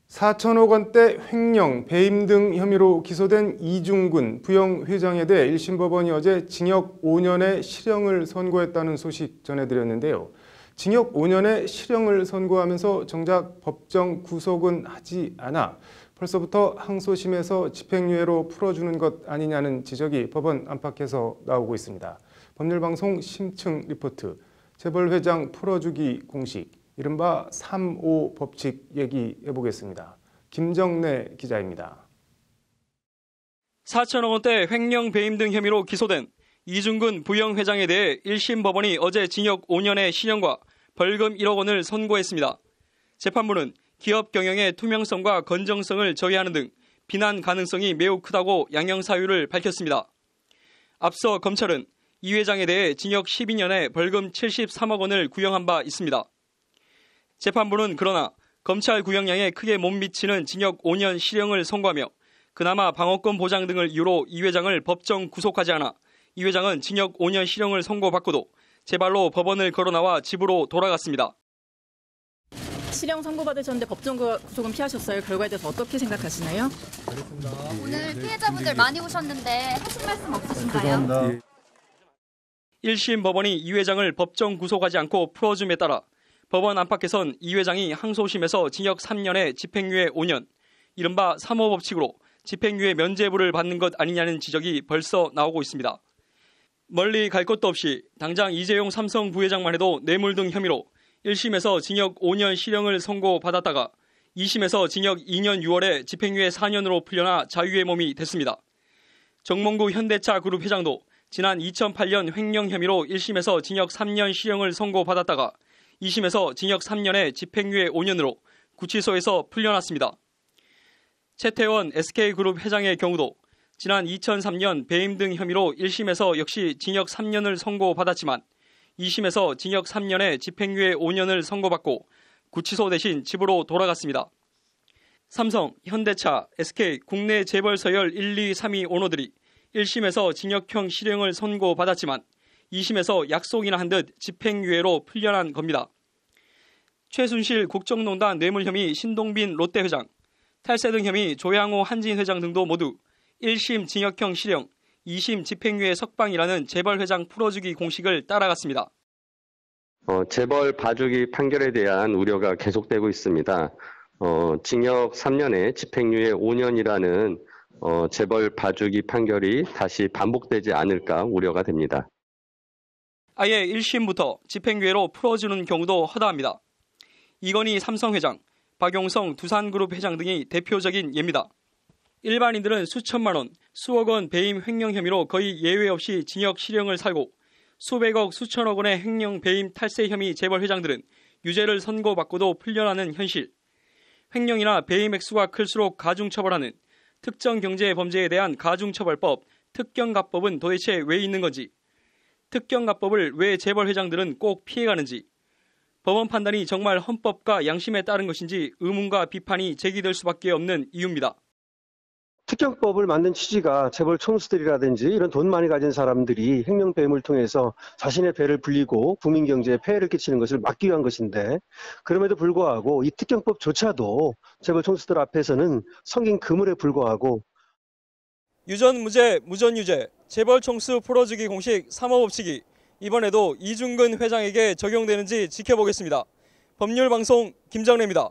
4천억 원대 횡령, 배임 등 혐의로 기소된 이중근 부영회장에 대해 1심 법원이 어제 징역 5년의 실형을 선고했다는 소식 전해드렸는데요. 징역 5년의 실형을 선고하면서 정작 법정 구속은 하지 않아 벌써부터 항소심에서 집행유예로 풀어주는 것 아니냐는 지적이 법원 안팎에서 나오고 있습니다. 법률방송 심층 리포트, 재벌회장 풀어주기 공식, 이른바 3.5 법칙 얘기해보겠습니다. 김정래 기자입니다. 4천억 원대 횡령 배임 등 혐의로 기소된 이중근 부영회장에 대해 1심 법원이 어제 징역 5년의 실형과 벌금 1억 원을 선고했습니다. 재판부는 기업 경영의 투명성과 건정성을 저해하는 등 비난 가능성이 매우 크다고 양형 사유를 밝혔습니다. 앞서 검찰은 이 회장에 대해 징역 12년에 벌금 73억 원을 구형한 바 있습니다. 재판부는 그러나 검찰 구형량에 크게 못 미치는 징역 5년 실형을 선고하며 그나마 방어권 보장 등을 이유로 이 회장을 법정 구속하지 않아 이 회장은 징역 5년 실형을 선고받고도 제발로 법원을 걸어나와 집으로 돌아갔습니다. 실형 선고받으셨는데 법정 구속은 피하셨어요. 결과에 대해서 어떻게 생각하시나요? 오늘 피해자분들 많이 오셨는데 하실 말씀 없으신가요? 1심 법원이 이 회장을 법정 구속하지 않고 풀어줌에 따라 법원 안팎에선 이 회장이 항소심에서 징역 3년에 집행유예 5년, 이른바 3.5 법칙으로 집행유예 면죄부를 받는 것 아니냐는 지적이 벌써 나오고 있습니다. 멀리 갈 것도 없이 당장 이재용 삼성 부회장만 해도 뇌물 등 혐의로 1심에서 징역 5년 실형을 선고받았다가 2심에서 징역 2년 6월에 집행유예 4년으로 풀려나 자유의 몸이 됐습니다. 정몽구 현대차 그룹 회장도 지난 2008년 횡령 혐의로 1심에서 징역 3년 실형을 선고받았다가 2심에서 징역 3년에 집행유예 5년으로 구치소에서 풀려났습니다. 최태원 SK그룹 회장의 경우도 지난 2003년 배임 등 혐의로 1심에서 역시 징역 3년을 선고받았지만 2심에서 징역 3년에 집행유예 5년을 선고받고 구치소 대신 집으로 돌아갔습니다. 삼성, 현대차, SK, 국내 재벌 서열 1, 2, 3위 오너들이 1심에서 징역형 실형을 선고받았지만 2심에서 약속이나 한 듯 집행유예로 풀려난 겁니다. 최순실 국정농단 뇌물 혐의 신동빈 롯데 회장, 탈세 등 혐의 조양호 한진 회장 등도 모두 1심 징역형 실형, 2심 집행유예 석방이라는 재벌 회장 풀어주기 공식을 따라갔습니다. 재벌 봐주기 판결에 대한 우려가 계속되고 있습니다. 징역 3년에 집행유예 5년이라는 재벌 봐주기 판결이 다시 반복되지 않을까 우려가 됩니다. 아예 1심부터 집행유예로 풀어주는 경우도 허다합니다. 이건희 삼성 회장, 박용성 두산그룹 회장 등이 대표적인 예입니다. 일반인들은 수천만 원, 수억 원 배임 횡령 혐의로 거의 예외 없이 징역 실형을 살고 수백억, 수천억 원의 횡령 배임 탈세 혐의 재벌 회장들은 유죄를 선고받고도 풀려나는 현실. 횡령이나 배임 액수가 클수록 가중처벌하는 특정 경제 범죄에 대한 가중처벌법, 특경가법은 도대체 왜 있는 건지, 특경가법을 왜 재벌 회장들은 꼭 피해가는지, 법원 판단이 정말 헌법과 양심에 따른 것인지 의문과 비판이 제기될 수밖에 없는 이유입니다. 특경법을 만든 취지가 재벌 총수들이라든지 이런 돈 많이 가진 사람들이 횡령 배임을 통해서 자신의 배를 불리고 국민 경제에 폐해를 끼치는 것을 막기 위한 것인데, 그럼에도 불구하고 이 특경법조차도 재벌 총수들 앞에서는 성긴 그물에 불과하고, 유전 무죄, 무전 유죄, 재벌 총수 풀어주기 공식 3.5 법칙이 이번에도 이중근 회장에게 적용되는지 지켜보겠습니다. 법률방송 김정래입니다.